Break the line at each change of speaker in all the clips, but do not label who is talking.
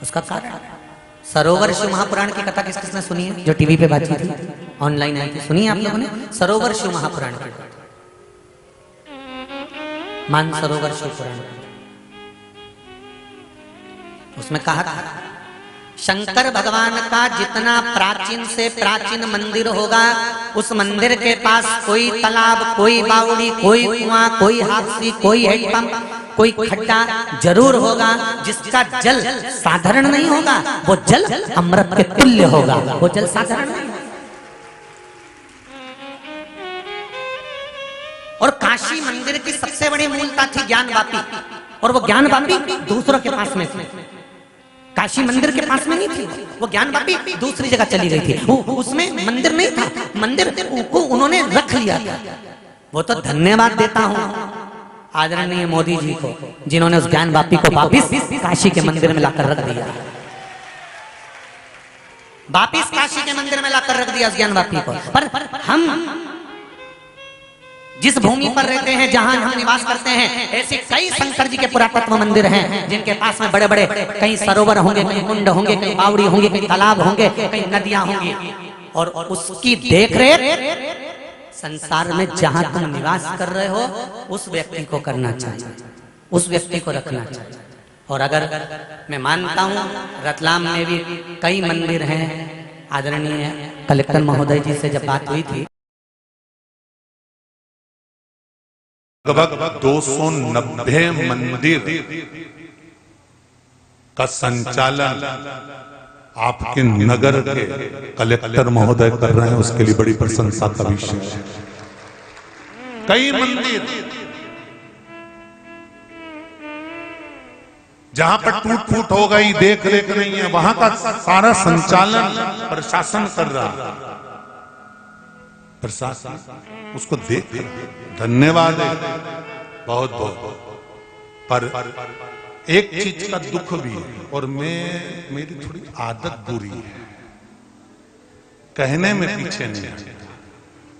उसका कारण सरोवर शिव महापुराण की कथा किसने सुनी है? जो टीवी पे बातचीत थी, ऑनलाइन आई थी, सुनी है आप लोगों ने? सरोवर शिव महापुराण की मानसरोवर शिव पुराण, उसमें कहा था शंकर भगवान का जितना प्राचीन से प्राचीन मंदिर होगा, उस मंदिर के पास कोई तालाब, कोई बावड़ी, कोई कुआं, कोई हाथसी, कोई हैंडपंप, कोई खड्डा जरूर होगा, जिसका जल साधारण नहीं होगा, वो जल अमृत के तुल्य होगा। वो जल साधारण नहीं। और काशी मंदिर की सबसे बड़ी मूलता थी ज्ञान वापी, और वो ज्ञान वापी दूसरों के पास में थी, काशी मंदिर के पास में नहीं थी। वो ज्ञान वापी दूसरी जगह चली गई थी, उसमें मंदिर नहीं था, मंदिर को उन्होंने रख लिया था। वो तो धन्यवाद देता हूं आदरणीय मोदी जी को, जिन्होंने उस ज्ञान वापी को वापिस काशी के मंदिर में लाकर रख दिया, वापिस काशी के मंदिर में लाकर रख दिया उस ज्ञान वापी को। पर हम जिस भूमि पर रहते हैं, जहां हम निवास करते हैं, ऐसे कई शंकर जी के पुरातत्व मंदिर हैं, जिनके पास में बड़े बड़े कई सरोवर होंगे, कई कुंड होंगे, कई बावड़ी होंगे, कई तालाब होंगे, कई नदियां होंगी, और उसकी देखरेख संसार में जहां तुम निवास कर रहे हो उस व्यक्ति को करना चाहिए, उस व्यक्ति को रखना चाहिए। और अगर मैं मानता हूं रतलाम में भी कई मंदिर हैं, आदरणीय कलेक्टर महोदय जी से जब बात हुई थी,
लगभग 290 मंदिर का संचालन आपके नगर के कलेक्टर महोदय कर रहे हैं, उसके लिए बड़ी प्रशंसा का विषय है। कई मंदिर जहां पर टूट फूट हो गई, देख रेख नहीं है, वहां का सारा संचालन प्रशासन कर रहा है, प्रशासन उसको देख धन्यवाद है बहुत बहुत। पर एक चीज का दुख भी है, और मेरी थोड़ी आदत बुरी है, कहने में पीछे नहीं है।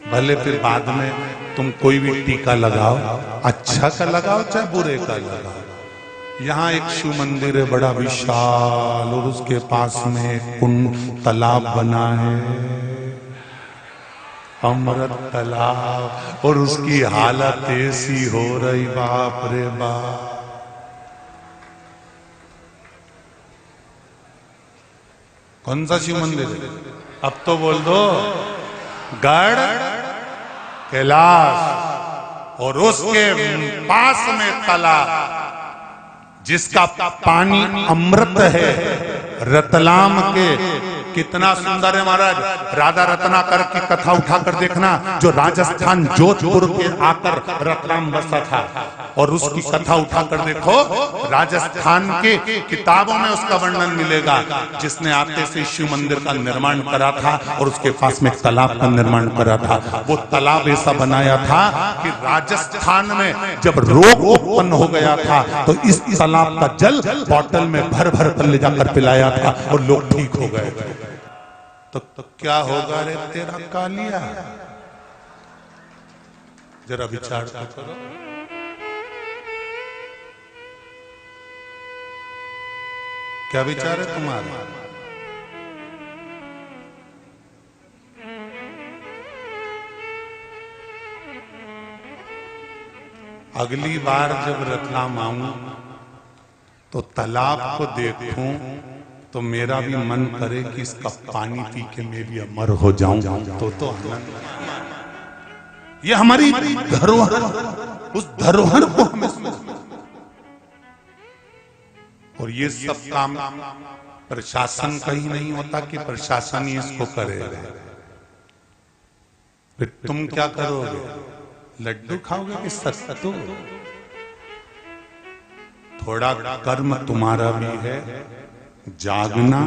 भले फिर बाद में तुम कोई भी टीका लगाओ, अच्छा का लगाओ चाहे बुरे का लगाओ। यहाँ एक शिव मंदिर है बड़ा विशाल, और उसके पास में एक कुंड तालाब बना है, अमृत तालाब, और उसकी हालत ऐसी हो रही, बाप रे बाप। कौन सा शिव मंदिर है? अब तो बोल दो, गढ़ कैलाश, और उसके पास में तालाब जिसका पानी अमृत है, रतलाम के। कितना सुंदर है महाराज, राधा रत्नाकर की कथा उठाकर देखना, जो राजस्थान जोधपुर के आकर रतलाम बसा था, और उसकी कथा उठाकर देखो, राजस्थान के किताबों में उसका वर्णन मिलेगा, जिसने आते से शिव मंदिर का निर्माण करा था, और उसके पास में तालाब का निर्माण करा था। वो तालाब ऐसा बनाया था कि राजस्थान में जब रोग उत्पन्न हो गया था, तो इस तालाब का जल बोतल में भर भर कर ले जाकर पिलाया था, और लोग ठीक हो गए थे। तो क्या होगा रे तेरा कालिया, जरा विचार तो करो। क्या विचार है तुम्हारा? अगली बार जब रतलाम आऊं तो तालाब को देखूं तो मेरा भी मन करे कि इसका पानी पी के मैं भी अमर हो जाऊं, तो आनंद। ये हमारी धरोहर, उस धरोहर को हमें, और ये सब काम प्रशासन का ही नहीं होता कि प्रशासन ही इसको करेगा। फिर तुम क्या करोगे? लड्डू खाओगे कि सत्तू? थोड़ा कर्म तुम्हारा भी है, जागना,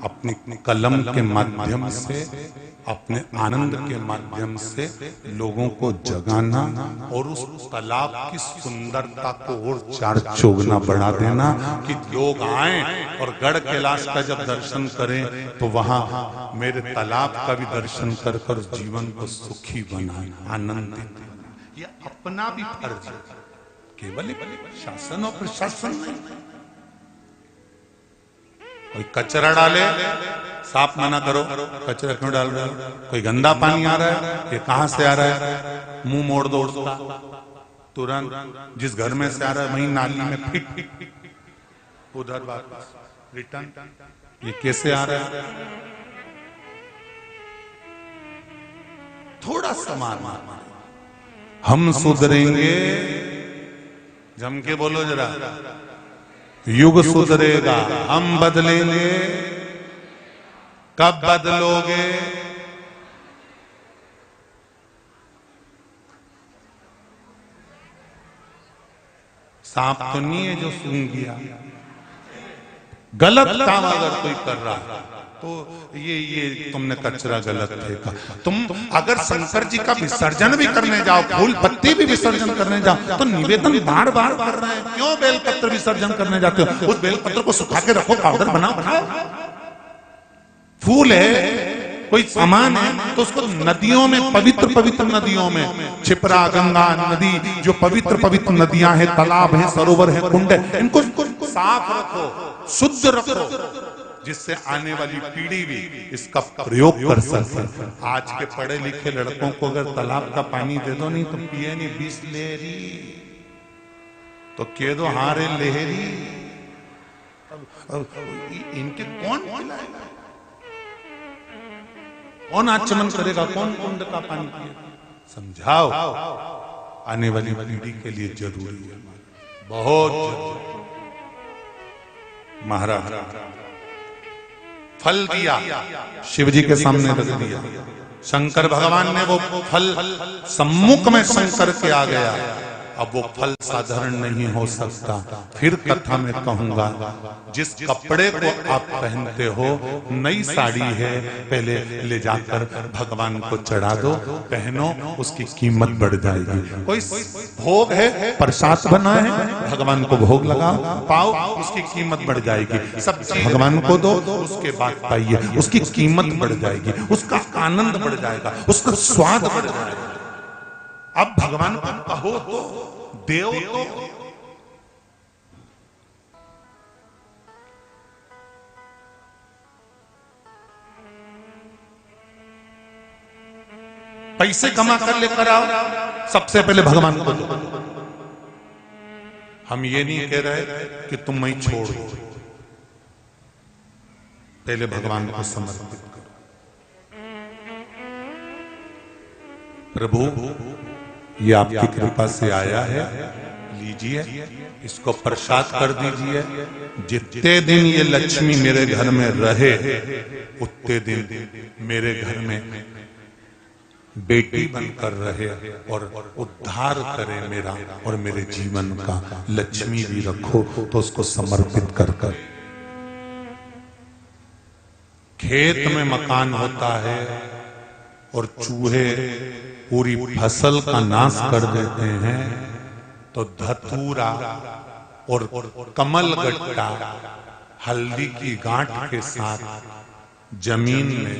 अपने कलम के माध्यम से, अपने आनंद के माध्यम से लोगों को जगाना, और उस तालाब की सुंदरता को और चार चौगुना बढ़ा देना, कि लोग आए और गढ़ कैलाश का जब दर्शन करें तो वहां मेरे तालाब का भी दर्शन कर कर जीवन को सुखी बनाना, आनंदित। ये अपना भी फर्ज है, केवल शासन और प्रशासन नहीं। कोई कचरा डाले, साफ मना करो, कचरा क्यों डाल रहे हो? कोई गंदा पानी आ रहा है, ये कहां से आ रहा है? मुंह मोड़ दो उसका तुरंत। जिस घर में से आ रहा है वहीं नाली में फिट, उधर वापस रिटर्न। ये कैसे आ रहा है? थोड़ा सामान हम सुधरेंगे, जम के बोलो जरा, युग सुधरेगा, हम बदलेंगे। कब बदलोगे? सांप तो नहीं है जो सूंघ गया। गलत काम अगर कोई कर रहा है तो ये तुमने कचरा गलत फेंका। तुम अगर शंकर जी का विसर्जन भी करने जाओ, फूल पत्ती भी विसर्जन करने जाओ, तो निवेदन बार बार कर रहे हैं, क्यों बेलपत्र विसर्जन करने जाते हो? उस बेलपत्र को सुखा के रखो, पाउडर बनाओ। फूल है, कोई सामान है, तो उसको नदियों में, पवित्र पवित्र नदियों में, छिपरा, गंगा नदी, जो पवित्र पवित्र नदियां हैं, तालाब हैं, सरोवर हैं, कुंड है, इनको साफ रखो, शुद्ध रखो, जिससे आने वाली पीढ़ी भी इसका प्रयोग कर सके। आज के पढ़े लिखे लड़कों को अगर तालाब का पानी दे दो, नहीं तो पिए नहीं, बिसलेरी तो कह दो हारे लहरी। इनके कौन पिलाएगा? कौन आचमन करेगा? कौन कुंड का पानी पिएगा? समझाओ, आने वाली पीढ़ी के लिए जरूरी है, बहुत जरूरी। महाराज फल दिया, शिव जी के सामने रख दिया, शंकर भगवान ने वो फल सम्मुख में शंकर के आ गया। अब वो फल साधारण नहीं हो सकता। फिर कथा में कहूंगा, जिस कपड़े को आप पहनते हो, नई साड़ी है, पहले ले जाकर भगवान को चढ़ा दो, पहनो, उसकी कीमत बढ़ जाएगी। कोई भोग है, प्रसाद बना है, भगवान को भोग लगाओ, पाओ, उसकी कीमत बढ़ जाएगी। सब्जी भगवान को दो, उसके बाद पाइए, उसकी कीमत बढ़ जाएगी, उसका आनंद बढ़ जाएगा, उसका स्वाद बढ़ जाएगा। अब भगवान को कहो तो, देव तो, पैसे कमा कर लेकर आओ, सबसे पहले भगवान को दो। हम ये नहीं कह रहे कि तुम मैं छोड़ दो, पहले भगवान को समर्पित करो। प्रभु ये आपकी कृपा से आया है, लीजिए, इसको प्रसाद कर दीजिए। जितने दिन ये लक्ष्मी मेरे घर में रहे, उतने दिन मेरे घर में बेटी बनकर रहे और उद्धार करे मेरा और मेरे जीवन का। लक्ष्मी भी रखो तो उसको समर्पित कर कर। खेत में मकान होता है और चूहे पूरी फसल का नाश कर देते हैं, तो धतूरा और कमल गट्टा हल्दी की गांठ के साथ जमीन में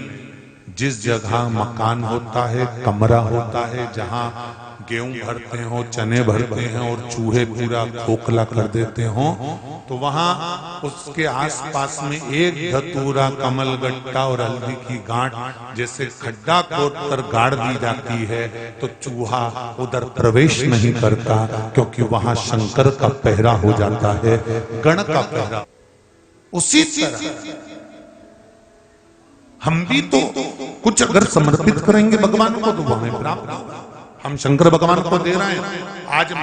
जिस जगह मकान होता है, कमरा होता है, जहां गेहूं भरते हो, चने भरते हैं और चूहे पूरा खोखला कर देते हो, तो वहां उसके आसपास में एक धतूरा, कमल गट्टा और हल्दी की गांठ जैसे खड्डा खोद कर गाड़ दी जाती है, तो चूहा उधर प्रवेश नहीं करता, क्योंकि वहां शंकर का पहरा हो जाता है, गण का पहरा। उसी तरह हम भी तो कुछ अगर समर्पित करेंगे भगवान को, तो हमें प्राप्त होगा। हम शंकर भगवान को दे रहे हैं। आज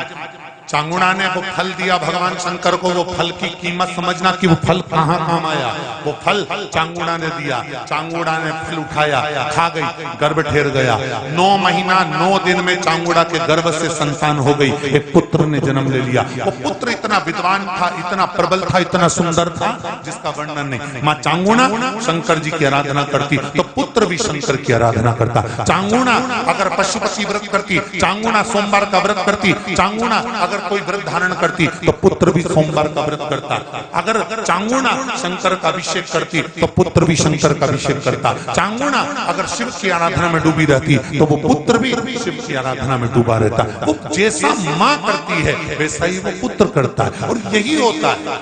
चांगुड़ा ने वो फल दिया भगवान शंकर को, वो फल की कीमत समझना कि वो फल कहाँ काम आया। वो फल चांगुड़ा ने दिया, चांगुड़ा ने फल उठाया, खा गई, गर्भ ठेर गया। 9 महीना 9 दिन में चांगुड़ा के गर्भ से संतान हो गई, एक पुत्र ने जन्म ले लिया। वो पुत्र इतना विद्वान था, इतना प्रबल था, इतना सुंदर था, जिसका वर्णन नहीं। माँ चांगुड़ा शंकर जी की आराधना करती तो पुत्र भी शंकर की आराधना करता। चांगुड़ा अगर पशुपति व्रत करती, चांगुड़ा सोमवार का व्रत करती, चांगुड़ा अगर कोई व्रत धारण करती तो पुत्र भी सोमवार का व्रत करता। अगर चांगुड़ा शंकर का अभिषेक करती तो पुत्र भी शंकर का अभिषेक करता। चांगुड़ा अगर शिव की आराधना में डूबी रहती तो वो पुत्र भी शिव की आराधना में डूबा रहता। वो जैसा माँ करती है वैसा ही वो पुत्र करता है। और यही होता है,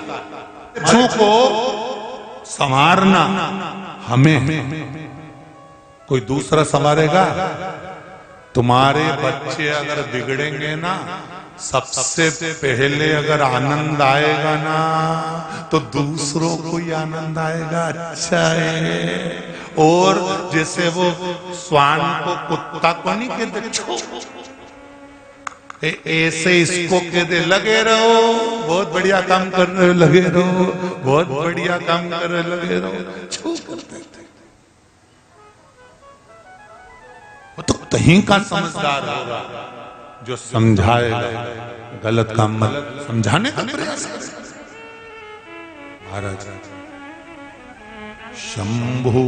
बच्चों को संवारना हमें, कोई दूसरा संवारेगा? तुम्हारे बच्चे अगर बिगड़ेंगे ना, सबसे पहले अगर आनंद आएगा ना, तो दूसरों को ही आनंद आएगा। अच्छा है। और जैसे वो स्वान को, कुत्ता को नहीं कहते छो, ऐसे इसको कहते लगे रहो, बहुत बढ़िया काम कर रहे हो, लगे रहो, बहुत बढ़िया काम कर रहे हो, लगे रहो, छो करते थे। वो तो कहीं का समझदार होगा जो समझाएगा, गलत काम मत समझाने का प्रयास करे। महाराज शंभो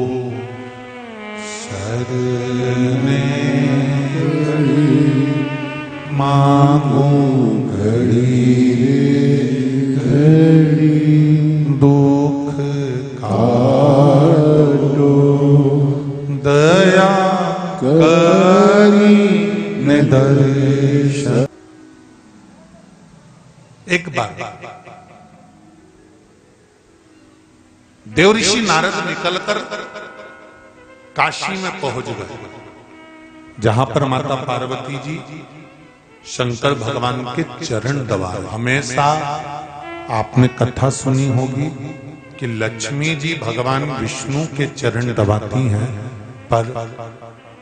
शरणे मांगो घड़ी घड़ी, दुख काटो दया करी दर्शन। एक बार देवऋषि नारद निकलकर काशी में पहुंच गए, जहां पर माता पार्वती जी शंकर भगवान के चरण दबा रहे। हमेशा आपने कथा सुनी होगी कि लक्ष्मी जी भगवान विष्णु के चरण दबाती हैं, पर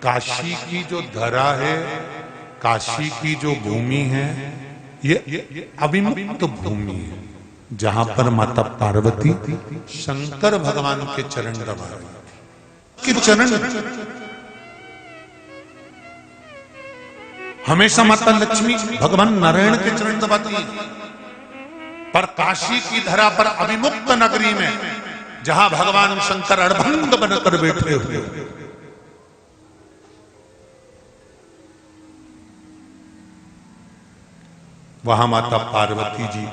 काशी की जो धरा है, काशी की जो भूमि है, ये अविमुक्त भूमि है, जहां पर माता पार्वती शंकर भगवान के चरण दबा रही थी। चरण हमेशा माता लक्ष्मी भगवान नारायण के चरण दबाती है, पर काशी की धरा पर अविमुक्त नगरी में, जहां भगवान शंकर अड़भंग बनकर बैठे हुए, वहां माता पार्वती जी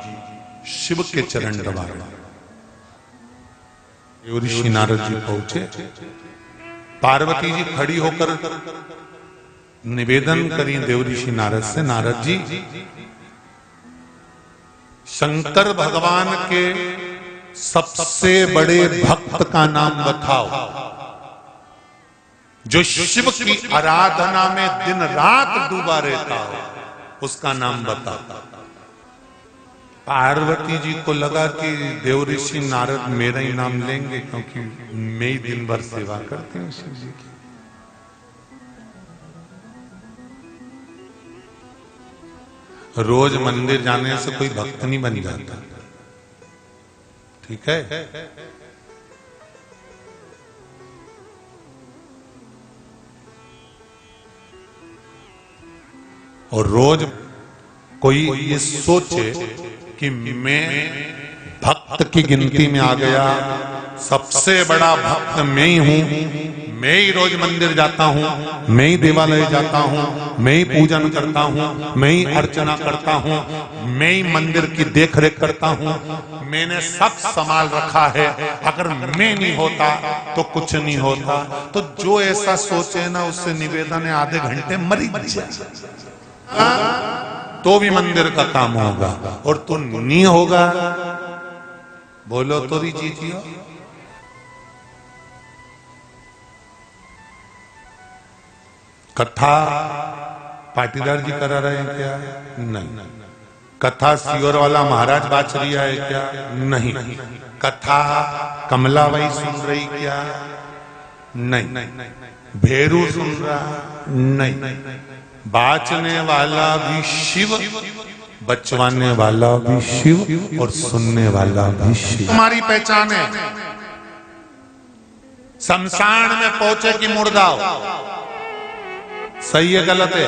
शिव के चरण दबा रहे। ऋषि नारद जी पहुंचे, पार्वती जी खड़ी होकर निवेदन करी देवऋषि नारद से, नारद जी शंकर भगवान के सबसे बड़े भक्त का नाम बताओ, जो शिव की आराधना में दिन रात डूबा रहता हो, उसका नाम बता। पार्वती जी को लगा कि देवऋषि नारद मेरा ही नाम लेंगे, क्योंकि मैं ही दिन भर सेवा करती हूँ शिव जी की। रोज मंदिर जाने से कोई भक्त नहीं बन जाता, ठीक है? और रोज कोई ये सोचे कि मैं भक्त की गिनती में आ गया, सबसे बड़ा भक्त मैं ही हूं, मैं ही रोज मंदिर जाता हूं, मैं ही देवालय जाता हूं, मैं ही पूजन करता हूं, मैं ही अर्चना करता हूं, मैं ही मंदिर की देखरेख करता हूं, मैंने सब संभाल रखा है, अगर मैं नहीं होता तो कुछ नहीं होता। तो जो ऐसा सोचे ना, उससे निवेदन है आधे घंटे मरी जाए तो भी मंदिर का काम होगा, और तो नहीं होगा, बोलो तो भी जीतियो। कथा पाटीदार जी करा रहे हैं क्या? नहीं। कथा सियोर वाला महाराज बाच रिया है क्या? नहीं। कथा कमलाबाई सुन रही क्या? नहीं। भेरू सुन रहा? नहीं। बाचने वाला भी शिव, बचवाने वाला भी शिव, और सुनने वाला भी शिव। तुम्हारी पहचान है। शमशान में पहुंचे कि मुर्दा हो, सही है गलत है?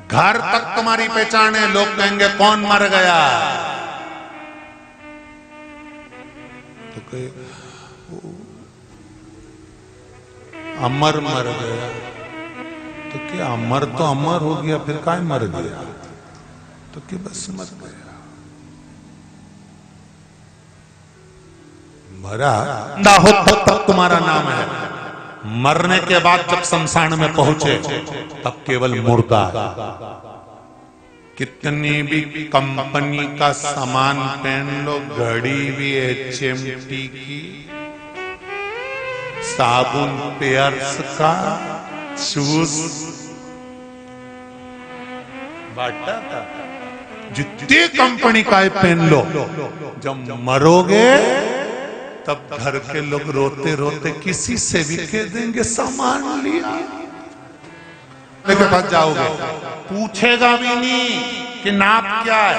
घर तक तुम्हारी पहचान है, लोग कहेंगे कौन मर गया, तो कहे अमर मर गया। तो क्या अमर तो अमर हो गया, फिर काय मर गया? तो क्या बस मर गया, मरा हो तब तुम्हारा नाम है। मरने के बाद जब शमशान में पहुंचे तब केवल मुर्दा है। कितनी भी कंपनी का सामान पहन लो, घड़ी भी HMT की, साबुन पेयर्स का, शूज बाटा था, जितनी कंपनी का है पहन लो, जब मरोगे तब घर के लोग रोते रोते किसी से भी कह देंगे सामान लिया, के पास जाओगे पूछेगा भी नहीं कि नाप क्या है,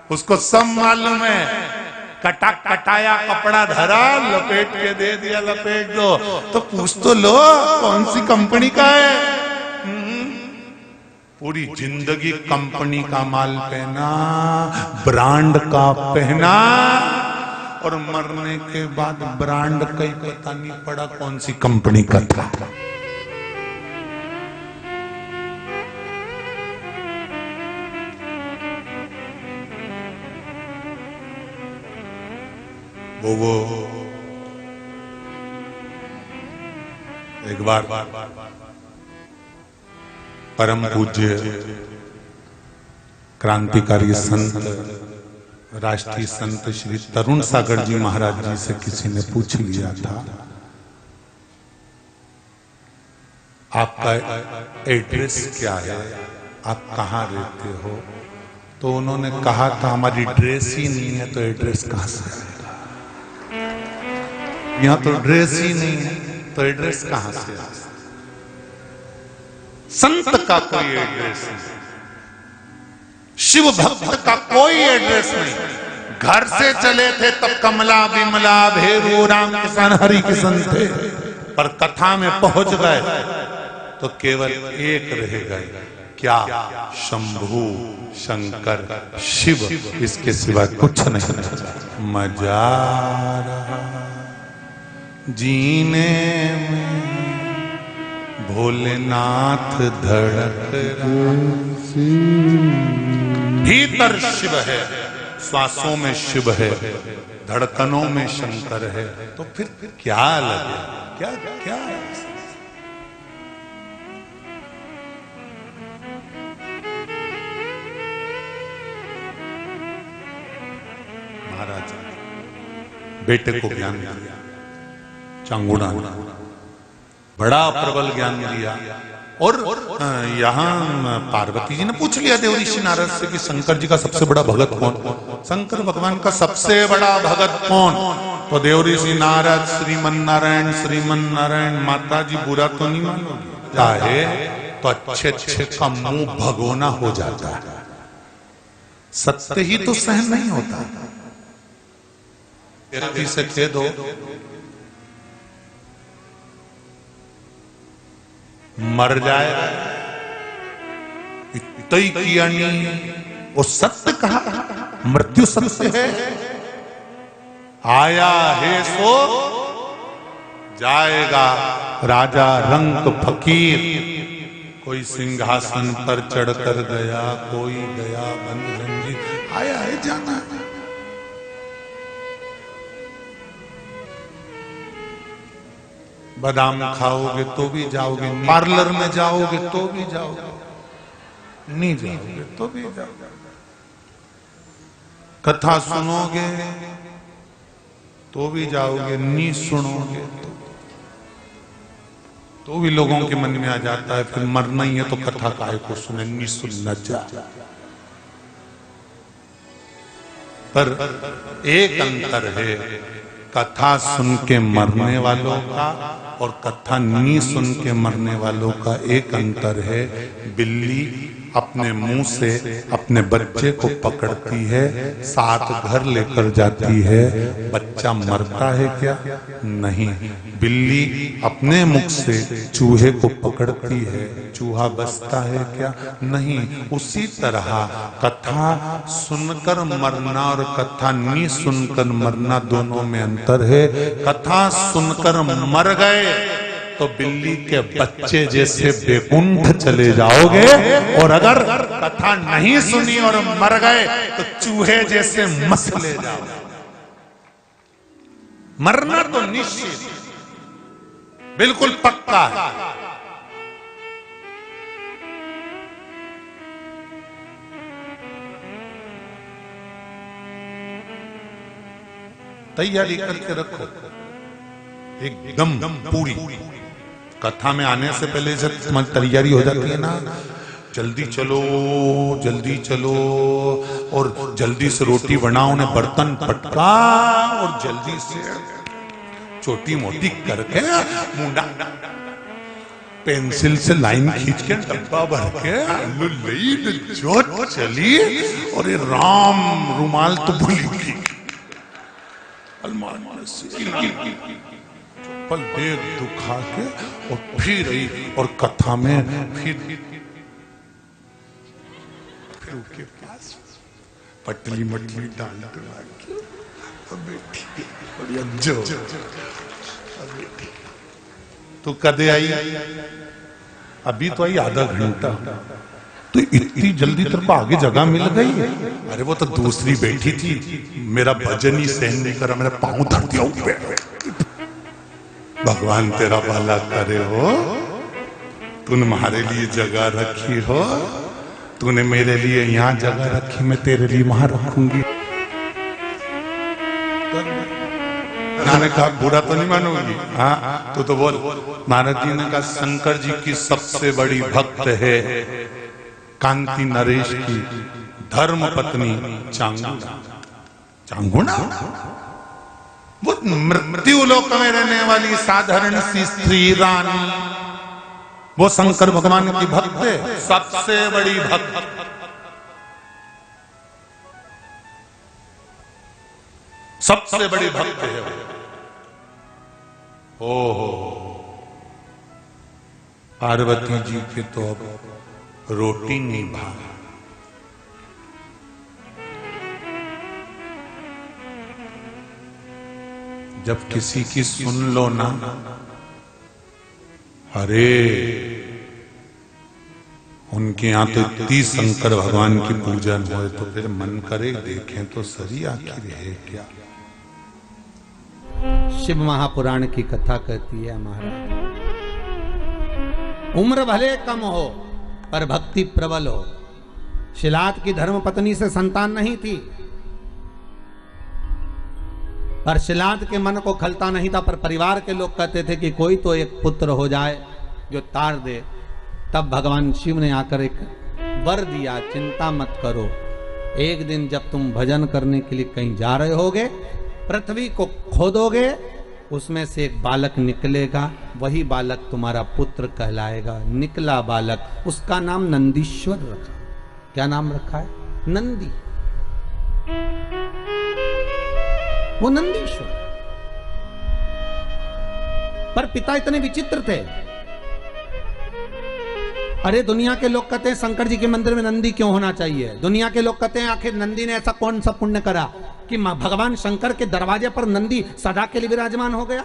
उसको सब मालूम है, कटाया कपड़ा धरा, लपेट के दे दिया, लपेट दो, तो पूछ तो लो कौन सी कंपनी का है। पूरी जिंदगी कंपनी का माल पहना, ब्रांड का पहना, और मरने के बाद ब्रांड का ही पता नहीं पड़ा कौन सी कंपनी का था। वो एक बार परम पूज्य क्रांतिकारी संत, राष्ट्रीय संत श्री तरुण सागर जी महाराज जी से किसी ने पूछ लिया था, आपका एड्रेस क्या है, आप कहाँ रहते हो? तो उन्होंने कहा था हमारी ड्रेस ही नहीं है तो एड्रेस कहाँ से आएगा, यहाँ तो ड्रेस ही नहीं है तो एड्रेस कहाँ से आएगा। संत का कोई एड्रेस नहीं, शिव भक्त का कोई एड्रेस नहीं। घर से चले थे तब कमला विमला भेरू राम किशन हरि किशन थे, पर कथा में पहुंच गए तो केवल एक रह गए, क्या? शंभू शंकर शिव, इसके सिवा कुछ नहीं। मजा रहा जीने में, भोलेनाथ धड़क रहा, भीतर शिव है, श्वासों में शिव है, धड़कनों में शंकर है, तो फिर क्या लगे, क्या क्या है? महाराज बेटे को ज्ञान दिया, चांगुड़ा बड़ा प्रबल ज्ञान दिया, और यहाँ पार्वती जी ने पूछ लिया देव ऋषि नारद से कि शंकर जी का सबसे बड़ा भगत कौन? शंकर भगवान का सबसे बड़ा भगत कौन? तो देव ऋषि नारद श्रीमन नारायण। माता जी बुरा तो नहीं मानोगी, चाहे तो अच्छे अच्छे का मुंह भगोना हो जाता है, सत्य ही तो सहन नहीं होता। व्यक्ति से कह दो मर जाएगा, इतनी किया नहीं, वो सत्य कहा, मृत्यु सत्य है, आया है सो जाएगा। राजा रंक फकीर, कोई सिंहासन पर चढ़कर गया, कोई गया बंद रंजित, आया है जाना है। बादाम खाओगे तो भी जाओगे, पार्लर में जाओगे तो भी जाओगे, नहीं जाओगे तो भी जाओगे, कथा सुनोगे तो भी जाओगे, नहीं सुनोगे तो भी लोगों के मन में आ जाता है फिर मरना ही है तो कथा काहे को सुने, नहीं सुनना चाहिए। पर एक अंतर है कथा सुन के मरने वालों का और कथा नहीं सुन के मरने वालों का। एक अंतर है, बिल्ली अपने मुंह से अपने बच्चे को पकड़ती है, साथ घर लेकर जाती है, बच्चा मरता है क्या? नहीं। बिल्ली अपने मुख से चूहे को पकड़ती है, चूहा बचता है क्या? नहीं। उसी तरह कथा सुनकर मरना और कथा नहीं सुनकर मरना, दोनों में अंतर है। कथा सुनकर मर गए तो बिल्ली के बच्चे जैसे बेकुंठ चले जाओगे, और अगर कथा नहीं सुनी और मर गए तो चूहे जैसे मसले जाओगे। मरना तो निश्चित बिल्कुल पक्का है, तैयारी करके रखो एकदम पूरी। कथा में आने से पहले जब तुम्हारी तैयारी हो जाती है ना, जल्दी चलो जल्दी चलो, और जल्दी से रोटी बनाओ, उन्हें बर्तन पटका, और जल्दी से छोटी मोटी करके मुंडा पेंसिल से लाइन खींच के डब्बा भर के जो चली, और ये राम रुमाल तो भूली पल देख दुखा के, और फिर और कथा में फिर उसके पास पटली मटली डाल जो तो कदे आई, अभी तो आई आधा घंटा, तो इतनी जल्दी तेरे को आगे जगह मिल गई? अरे वो तो दूसरी बैठी थी, मेरा भजन ही सहन नहीं करा, मेरा पांव धर दिया ऊपर। भगवान तेरा भला करे हो, तूने हमारे लिए जगह रखी हो, तूने मेरे लिए यहाँ जगह रखी, मैं तेरे लिए वहां रखूंगी। मैंने कहा बुरा तो नहीं मानोगी? हाँ तो बोल। नारद जी ने कहा शंकर जी की सबसे बड़ी भक्त है कांति नरेश की धर्म पत्नी चांगुना। चांगुना वो मृत्यु लोक में रहने वाली साधारण सी स्त्री रानी, वो शंकर भगवान की भक्त है, सबसे बड़ी भक्त। सबसे बड़ी भक्त है वो। ओहो, पार्वती जी के तो अब रोटी नहीं भाग। जब किसी की सुन लो ना, अरे उनके यहां तो इतनी शंकर भगवान की पूजन हो, तो फिर मन करे देखें तो सही आखिर है क्या।
शिव महापुराण की कथा कहती है महाराज, उम्र भले कम हो पर भक्ति प्रबल हो। शिलाद की धर्म पत्नी से संतान नहीं थी, पर शिलाद के मन को खलता नहीं था, पर परिवार के लोग कहते थे कि कोई तो एक पुत्र हो जाए जो तार दे। तब भगवान शिव ने आकर एक वर दिया, चिंता मत करो, एक दिन जब तुम भजन करने के लिए कहीं जा रहे होगे, पृथ्वी को खोदोगे, उसमें से एक बालक निकलेगा, वही बालक तुम्हारा पुत्र कहलाएगा। निकला बालक, उसका नाम नंदीश्वर रखा। क्या नाम रखा है? नंदी। वो नंदीश्वर। पर पिता इतने विचित्र थे। अरे दुनिया के लोग कहते हैं शंकर जी के मंदिर में नंदी क्यों होना चाहिए? दुनिया के लोग कहते हैं आखिर नंदी ने ऐसा कौन सा पुण्य करा कि भगवान शंकर के दरवाजे पर नंदी सदा के लिए विराजमान हो गया?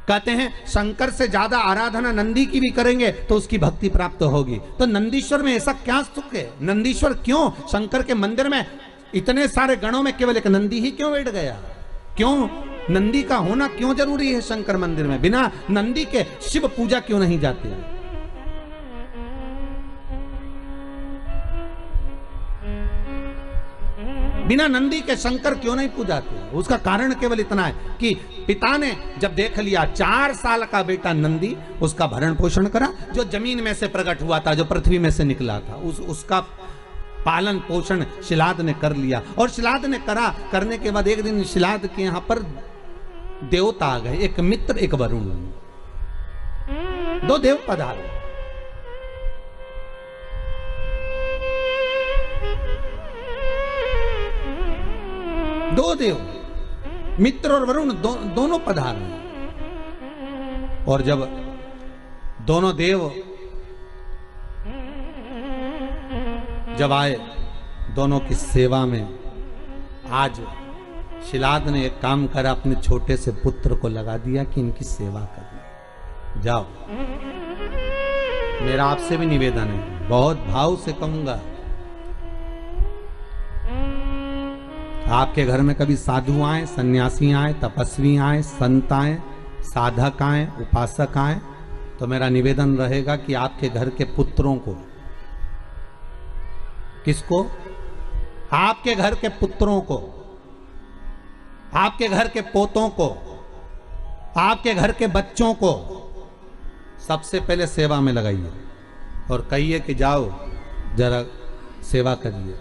कहते हैं शंकर से ज्यादा आराधना नंदी की भी करेंगे तो उसकी भक्ति प्राप्त होगी। तो नंदीश्वर में ऐसा क्या सुख है? नंदीश्वर क्यों शंकर के मंदिर में इतने सारे गणों में केवल एक नंदी ही क्यों बैठ गया? क्यों नंदी का होना क्यों जरूरी है शंकर मंदिर में? बिना नंदी के शिव पूजा क्यों नहीं जाती है? बिना नंदी के शंकर क्यों नहीं पूजाते? उसका कारण केवल इतना है कि पिता ने जब देख लिया 4 साल का बेटा नंदी, उसका भरण पोषण करा, जो जमीन में से प्रकट हुआ था, जो पृथ्वी में से निकला था, उसका पालन पोषण शिलाद ने कर लिया। और शिलाद ने करने के बाद एक दिन शिलाद के यहां पर देवता आ गए, एक मित्र एक वरुण, 2 देव पधारे। दो देव, मित्र और वरुण दोनों पधारे। और जब दोनों देव जब आए, दोनों की सेवा में, आज शिलाद ने एक काम करा, अपने छोटे से पुत्र को लगा दिया कि इनकी सेवा करनी। जाओ, मेरा आपसे भी निवेदन है, बहुत भाव से कहूंगा, आपके घर में कभी साधु आए, सन्यासी आए, तपस्वी आए, संत आए, साधक आए, उपासक आए, तो मेरा निवेदन रहेगा कि आपके घर के पुत्रों को, किसको? आपके घर के पुत्रों को
आपके घर के पोतों को, आपके घर के बच्चों को सबसे पहले सेवा में लगाइए और कहिए कि जाओ जरा सेवा करिए।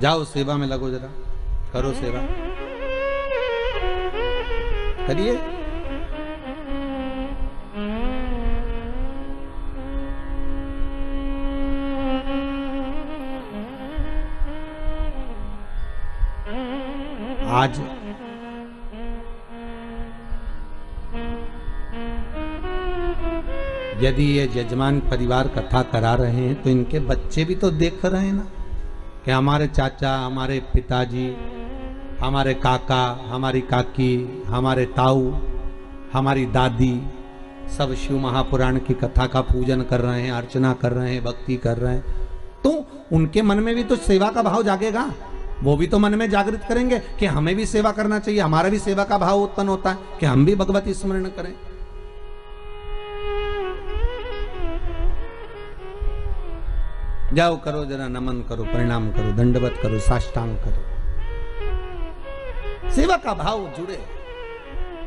जाओ सेवा में लगो, जरा करो सेवा, करिए। आज यदि ये यजमान परिवार कथा करा रहे हैं तो इनके बच्चे भी तो देख रहे हैं ना कि हमारे चाचा, हमारे पिताजी, हमारे काका, हमारी काकी, हमारे ताऊ, हमारी दादी सब शिव महापुराण की कथा का पूजन कर रहे हैं, अर्चना कर रहे हैं, भक्ति कर रहे हैं, तो उनके मन में भी तो सेवा का भाव जागेगा। वो भी तो मन में जागृत करेंगे कि हमें भी सेवा करना चाहिए, हमारा भी सेवा का भाव उत्पन्न होता है कि हम भी भगवत स्मरण करें। जाओ करो, जरा नमन करो, प्रणाम करो, दंडवत करो, साष्टांग करो, सेवा का भाव जुड़े।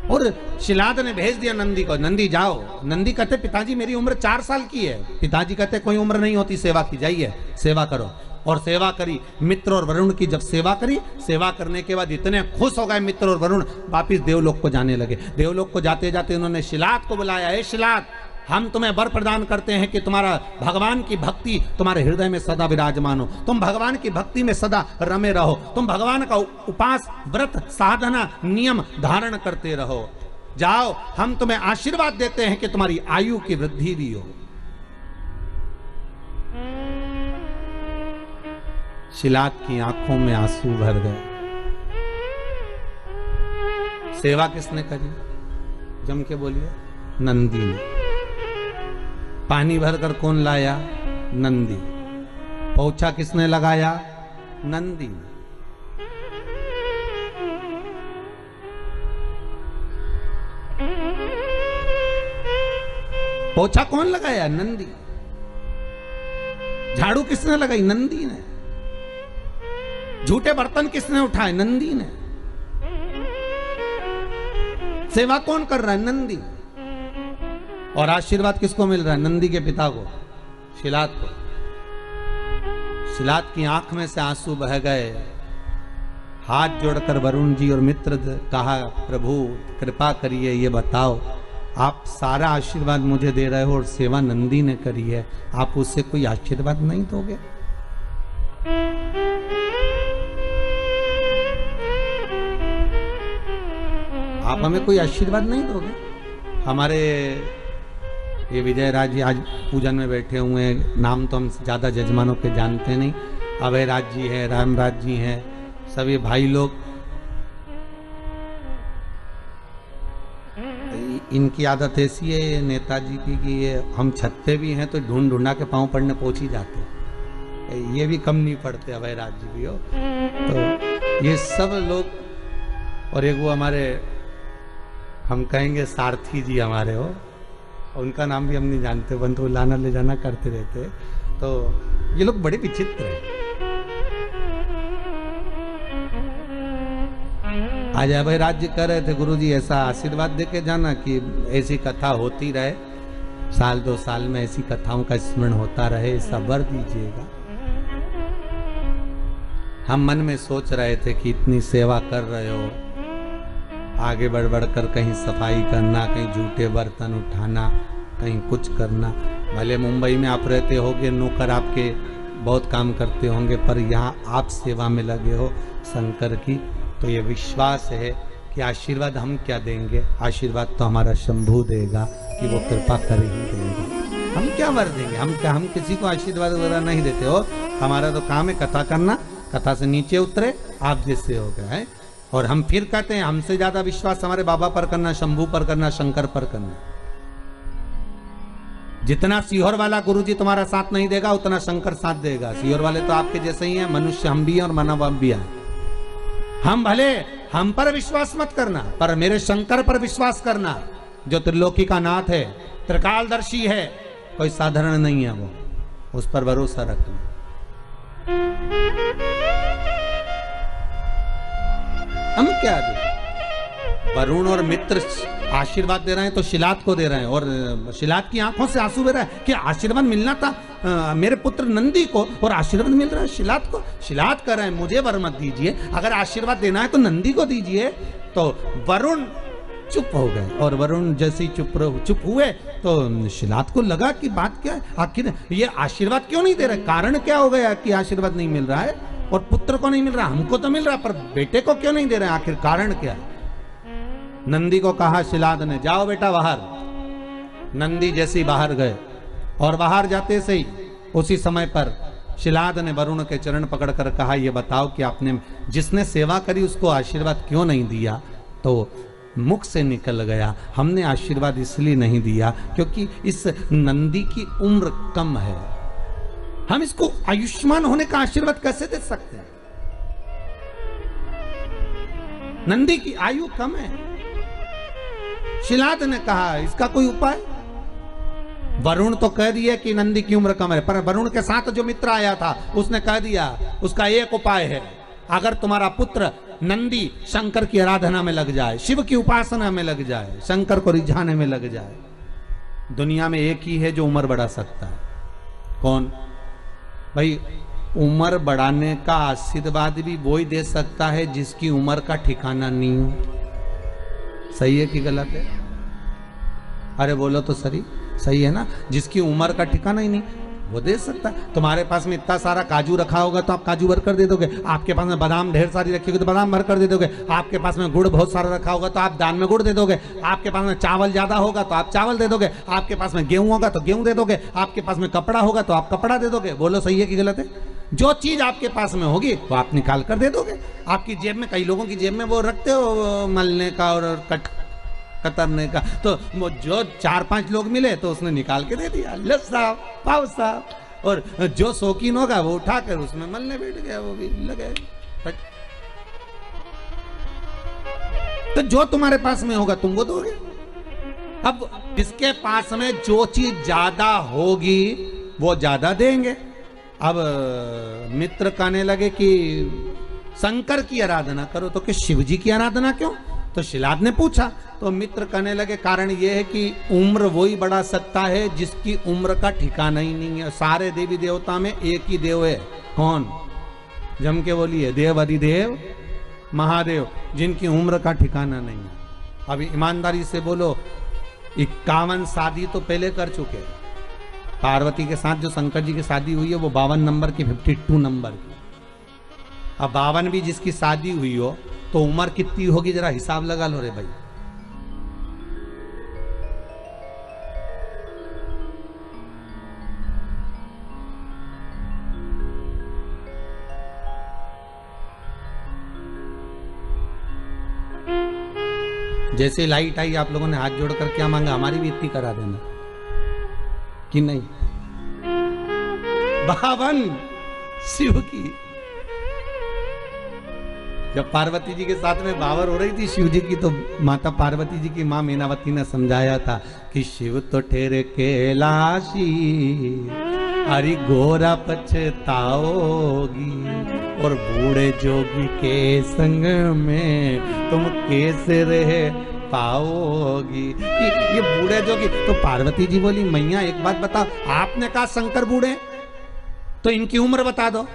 और शिलाद ने भेज दिया नंदी को, नंदी जाओ। नंदी कहते पिताजी मेरी उम्र 4 साल की है। पिताजी कहते कोई उम्र नहीं होती सेवा की, जाइए सेवा करो। और सेवा करी, मित्र और वरुण की जब सेवा करी, सेवा करने के बाद इतने खुश हो गए मित्र और वरुण, वापिस देवलोक को जाने लगे। देवलोक को जाते जाते उन्होंने शिलाद को बुलाया, हे शिलाद, हम तुम्हें वर प्रदान करते हैं कि तुम्हारा भगवान की भक्ति तुम्हारे हृदय में सदा विराजमान हो, तुम भगवान की भक्ति में सदा रमे रहो, तुम भगवान का उपास, व्रत, साधना, नियम धारण करते रहो। जाओ, हम तुम्हें आशीर्वाद देते हैं कि तुम्हारी आयु की वृद्धि भी हो। शिलाद की आंखों में आंसू भर गए। सेवा किसने करी? जम के बोलिए, नंदी ने। पानी भरकर कौन लाया? नंदी। पोछा किसने लगाया? नंदी ने। पोछा कौन लगाया? नंदी। झाड़ू किसने लगाई? नंदी ने। झूठे बर्तन किसने उठाए? नंदी ने। सेवा कौन कर रहा है? नंदी। और आशीर्वाद किसको मिल रहा है? नंदी के पिता को, शिलाद को। शिलाद की आंख में से आंसू बह गए। हाथ जोड़कर वरुण जी और मित्र कहा, प्रभु कृपा करिए, ये बताओ आप सारा आशीर्वाद मुझे दे रहे हो और सेवा नंदी ने करी है, आप उससे कोई आशीर्वाद नहीं दोगे? आप हमें कोई आशीर्वाद नहीं दोगे? हमारे ये विजय राज जी आज पूजन में बैठे हुए हैं, नाम तो हम ज्यादा जजमानों के जानते नहीं। अभय राज जी है, रामराज जी हैं, सभी भाई लोग। इनकी आदत ऐसी है नेताजी की कि ये हम छत पे भी हैं तो ढूंढ ढूंढा के पांव पड़ने पहुंच ही जाते हैं। ये भी कम नहीं पड़ते, अभय राज जी भी हो। तो ये सब लोग, और एक वो हमारे, हम कहेंगे सारथी जी हमारे हो, उनका नाम भी हम नहीं जानते, बंधु लाना ले जाना करते रहते। तो ये लोग बड़े विचित्र हैं। आज अभय राज जी कह रहे थे, गुरुजी ऐसा आशीर्वाद दे के जाना कि ऐसी कथा होती रहे, 1-2 साल में ऐसी कथाओं का स्मरण होता रहे, ऐसा वर दीजिएगा। हम मन में सोच रहे थे कि इतनी सेवा कर रहे हो, आगे बढ़ बढ़ कर कहीं सफाई करना, कहीं जूठे बर्तन उठाना, कहीं कुछ करना। भले मुंबई में आप रहते होंगे, नौकर आपके बहुत काम करते होंगे, पर यहाँ आप सेवा में लगे हो शंकर की, तो ये विश्वास है कि आशीर्वाद हम क्या देंगे, आशीर्वाद तो हमारा शंभू देगा कि वो कृपा कर ही देगा। हम क्या वर देंगे? हम किसी को आशीर्वाद वगैरह नहीं देते हो। हमारा तो काम है कथा करना, कथा से नीचे उतरे आप जैसे हो गए हैं। और हम फिर कहते हैं हमसे ज्यादा विश्वास हमारे बाबा पर करना, शंभू पर करना, शंकर पर करना। जितना सीहोर वाला गुरुजी तुम्हारा साथ नहीं देगा, उतना शंकर साथ देगा। सीहोर वाले तो आपके जैसे ही हैं, मनुष्य हम भी हैं और मानव आप भी हैं। हम भले हम पर विश्वास मत करना, पर मेरे शंकर पर विश्वास करना, जो त्रिलोकी का नाथ है, त्रिकालदर्शी है, कोई साधारण नहीं है वो। उस पर भरोसा रखना। हम क्या दे, वरुण और मित्र आशीर्वाद दे रहे हैं तो शिलात को दे रहे हैं, और शिलात की आंखों से आंसू बह रहा है कि आशीर्वाद मिलना था मेरे पुत्र नंदी को और आशीर्वाद मिल रहा है शिलात को। शिलात कर रहे हैं मुझे वर मत दीजिए, अगर आशीर्वाद देना है तो नंदी को दीजिए। तो वरुण चुप हो गए, और वरुण जैसे ही चुप हुए तो शिलात को लगा कि बात क्या है, आखिर ये आशीर्वाद क्यों नहीं दे रहे, कारण क्या हो गया कि आशीर्वाद नहीं मिल रहा है, और पुत्र को नहीं मिल रहा, हमको तो मिल रहा पर बेटे को क्यों नहीं दे रहे, आखिर कारण क्या है। नंदी को कहा शिलाद ने, जाओ बेटा बाहर। नंदी जैसे ही बाहर गए, और बाहर जाते से ही उसी समय पर शिलाद ने वरुण के चरण पकड़कर कहा, ये बताओ कि आपने जिसने सेवा करी उसको आशीर्वाद क्यों नहीं दिया। तो मुख से निकल गया, हमने आशीर्वाद इसलिए नहीं दिया क्योंकि इस नंदी की उम्र कम है, हम इसको आयुष्मान होने का आशीर्वाद कैसे दे सकते हैं, नंदी की आयु कम है। शिलाद ने कहा इसका कोई उपाय। वरुण तो कह दिया कि नंदी की उम्र कम है, पर वरुण के साथ जो मित्र आया था उसने कह दिया उसका एक उपाय है, अगर तुम्हारा पुत्र नंदी शंकर की आराधना में लग जाए, शिव की उपासना में लग जाए, शंकर को रिझाने में लग जाए, दुनिया में एक ही है जो उम्र बढ़ा सकता है। कौन भाई? उम्र बढ़ाने का आशीर्वाद भी वही दे सकता है जिसकी उम्र का ठिकाना नहीं हो। सही है कि गलत है? अरे बोलो तो सही है ना, जिसकी उम्र का ठिकाना ही नहीं वो दे सकता है। तुम्हारे पास में इतना सारा काजू रखा होगा तो आप काजू भर कर दे दोगे, आपके पास में बादाम ढेर सारी रखी होगी तो बादाम भर कर दे दोगे, आपके पास में गुड़ बहुत सारा रखा होगा तो आप दान में गुड़ दे दोगे, आपके पास में चावल ज्यादा होगा तो आप चावल दे दोगे, आपके पास में गेहूं होगा तो गेहूं दे दोगे, आपके पास में कपड़ा होगा तो आप कपड़ा दे दोगे। बोलो सही है कि गलत है? जो चीज आपके पास में होगी वो आप निकाल कर दे दोगे। आपकी जेब में, कई लोगों की जेब में वो रखते हो मलने का और कतरने का, तो वो जो 4-5 लोग मिले तो उसने निकाल के दे दिया, लो साहब पाओ साहब, और जो शौकीन होगा वो उठाकर उसमें मलने बैठ गया, वो भी लगे। तो जो तुम्हारे पास में होगा तुम वो दोगे। अब जिसके पास में जो चीज ज्यादा होगी वो ज्यादा देंगे। अब मित्र कहने लगे कि शंकर की आराधना करो, तो कि शिव जी की आराधना क्यों? तो शिलाद ने पूछा, तो मित्र कहने लगे कारण यह है कि उम्र वही बढ़ा सकता है जिसकी उम्र का ठिकाना ही नहीं है। सारे देवी देवता में एक ही देव है, कौन? जम के बोलिए, देव अधिदेव महादेव, जिनकी उम्र का ठिकाना नहीं है। अब ईमानदारी से बोलो, 51 शादी तो पहले कर चुके। पार्वती के साथ जो शंकर जी की शादी हुई है वो 52 नंबर की, 52 नंबर की। अब 52 भी जिसकी शादी हुई हो तो उम्र कितनी होगी जरा हिसाब लगा लो रे भाई। जैसे लाइट आई आप लोगों ने हाथ जोड़कर क्या मांगा, हमारी भी इतनी करा देना कि नहीं। 52 शिव की। जब पार्वती जी के साथ में 52 हो रही थी शिव जी की, तो माता पार्वती जी की मां मीनावती ने समझाया था कि शिव तो ठहरे कैलाशी, हरि घोरा पछताओगी, और बूढ़े जोगी के संग में तुम कैसे रह पाओगी। ये बूढ़े जोगी। तो पार्वती जी बोली, मैया एक बात बताओ, आपने कहा शंकर बूढ़े तो इनकी उम्र बता दो,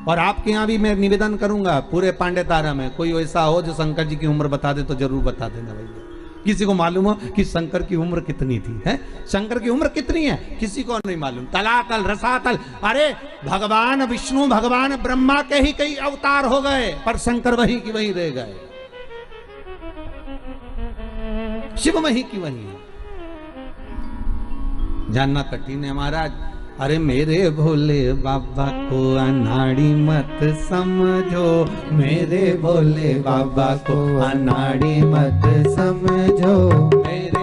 और आपके यहाँ भी मैं निवेदन करूंगा पूरे पांडे तारा में कोई ऐसा हो जो शंकर जी की उम्र बता दे तो जरूर बता देना भैया। किसी को मालूम हो कि शंकर की उम्र कितनी थी? है शंकर की उम्र कितनी है? किसी को नहीं मालूम। तलातल रसातल, अरे भगवान विष्णु भगवान ब्रह्मा के ही कई अवतार हो गए, पर शंकर वही की वही रह गए, शिव वही की वही है। जानना कठिन है महाराज। अरे मेरे भोले बाबा को अनाड़ी मत समझो, मेरे भोले बाबा को अनाड़ी मत समझो, मेरे